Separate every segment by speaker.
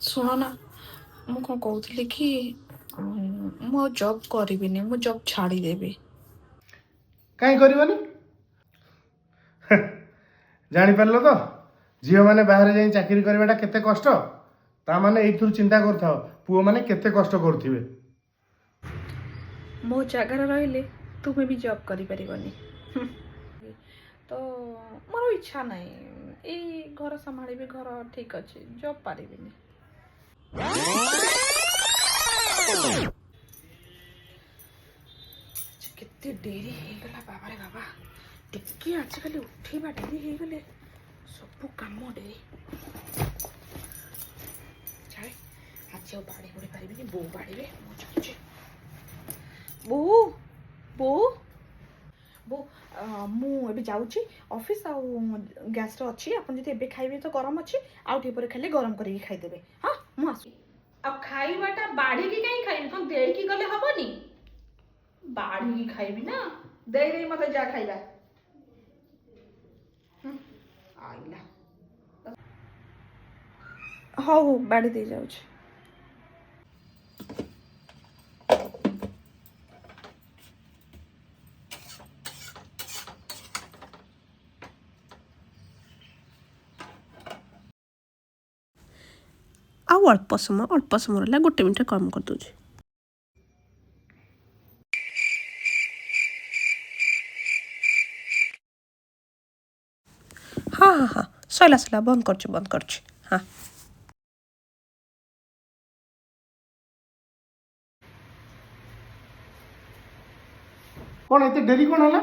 Speaker 1: ଶୁଣ ନା ମୁଁ କଣ କହୁଥିଲି କି ମୁଁ ଆଉ ଜବ୍ କରିବିନି, ମୁଁ ଜବ୍ ଛାଡ଼ିଦେବି।
Speaker 2: କାହିଁ କରିବନି? ଜାଣିପାରିଲ ତ ଝିଅମାନେ ବାହାରେ ଯାଇ ଚାକିରି କରିବାଟା କେତେ କଷ୍ଟ। ତା ମାନେ ଏଇଥିରୁ ଚିନ୍ତା କରୁଥାଅ ପୁଅମାନେ କେତେ କଷ୍ଟ କରୁଥିବେ।
Speaker 1: ମୋ ଜାଗାରେ ରହିଲେ ତୁମେ ବି ଜବ୍ କରିପାରିବନି। ତ ମୋର ଇଚ୍ଛା ନାହିଁ, ଏଇ ଘର ସମ୍ଭାଳିବି, ଘର ଠିକ୍ ଅଛି, ଜବ୍ ପାରିବିନି। କେତେ ଡେରି ହେଇଗଲା ବାବାରେ ବାବା, ଟିକେ ଆଜିକାଲି ଉଠେଇବା ଡେରି ହେଇଗଲେ ସବୁ କାମ ଡେରି। ଛାଡ଼େ, ଆଜି ଆଉ ବାଡ଼ି ପଡ଼ି ପାରିବିନି, ବୋଉ ବାଡ଼ିବେ। ମୁଁ ଯାଉଛି। ବୋଉ ବୋଉ ବୋଉ ମୁଁ ଏବେ ଯାଉଛି ଅଫିସ୍, ଆଉ ଗ୍ୟାସ୍ରେ ଅଛି, ଆପଣ ଯଦି ଏବେ ଖାଇବେ ତ ଗରମ ଅଛି, ଆଉ ଟିକେ ପରେ ଖାଇଲେ ଗରମ କରିକି ଖାଇଦେବେ। ହଁ ମୁଁ ଆସୁଛି।
Speaker 3: ଆଉ ଖାଇବାଟା ବାଢିକି କାହିଁ ଖାଇବି? କଣ ଦେଇକି ଗଲେ ହବନି? ବାଢିକି ଖାଇବି ନା, ଦେଇ ମତେ ଯା ଖାଇବା। ଆଇଲା।
Speaker 1: ହଉ ହଉ, ବାଡ଼ି ଦେଇ ଯାଉଛି।
Speaker 4: ଆଉ ଅଳ୍ପ ସମୟ ହେଲା, 1 ମିନିଟ୍ କମ୍ କରିଦେଉଛି। ହଁ ହଁ ହଁ, ସରିଲା, ବନ୍ଦ କରୁଛି। ହଁ।
Speaker 2: କଣ ଏତେ ଡେରି କଣ ହେଲା?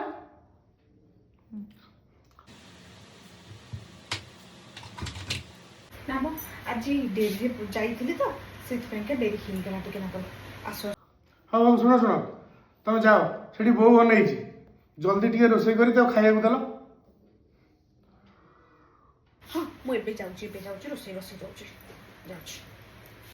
Speaker 1: ନା ମ ଆଜି ଡେରିରେ ଯାଇଥିଲି ତ, ସେଥିପାଇଁକା ଡେରି ହେଇଗଲା ଟିକେ ନା। ଆସ।
Speaker 2: ହଉ ଶୁଣ ତମେ ଯାଅ, ସେଠି ବୋଉ ବନେଇଛି, ଜଲ୍ଦି ଟିକେ ରୋଷେଇ କରି ତାକୁ ଖାଇବାକୁ ଦେଲ।
Speaker 1: ହଁ ମୁଁ ଏବେ ଯାଉଛି ରୋଷେଇ ବସେଇ ଯାଉଛି।